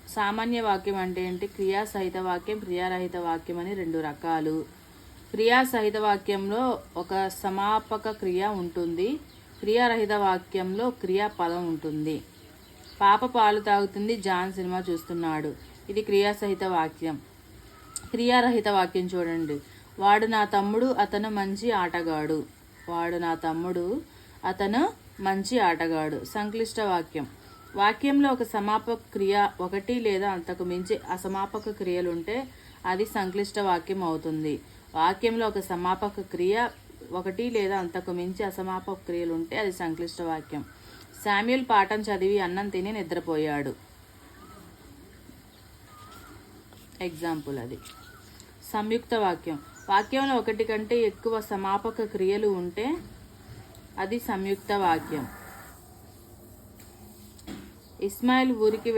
సామాన్య వాక్యం అంటే ఏంటి? క్రియాసహిత వాక్యం, క్రియారహిత వాక్యం అని రెండు రకాలు. క్రియాసహిత వాక్యంలో ఒక సమాపక క్రియ ఉంటుంది. క్రియారహిత వాక్యంలో క్రియాపదం ఉంటుంది. పాప పాలు తాగుతుంది, జాన్ సినిమా చూస్తున్నాడు. ఇది క్రియాసహిత వాక్యం. క్రియారహిత వాక్యం చూడండి. వాడు నా తమ్ముడు, అతను మంచి ఆటగాడు. వాడు నా తమ్ముడు, అతను మంచి ఆటగాడు. సంక్లిష్ట వాక్యం. వాక్యంలో ఒక సమాపక క్రియ, ఒకటి లేదా అంతకు మించి అసమాపక క్రియలుంటే అది సంక్లిష్ట వాక్యం అవుతుంది. వాక్యంలో ఒక సమాపక క్రియ, ఒకటి లేదా అంతకు మించి అసమాపక క్రియలుంటే అది సంక్లిష్ట వాక్యం. శామ్యూల్ పాఠం చదివి అన్నం తిని నిద్రపోయాడు. ఎగ్జాంపుల్ అది. సంయుక్త వాక్యం. వాక్యంలో ఒకటి కంటే ఎక్కువ సమాపక క్రియలు ఉంటే అది సంయుక్త వాక్యం. ఇస్మాయిల్ ఊరికి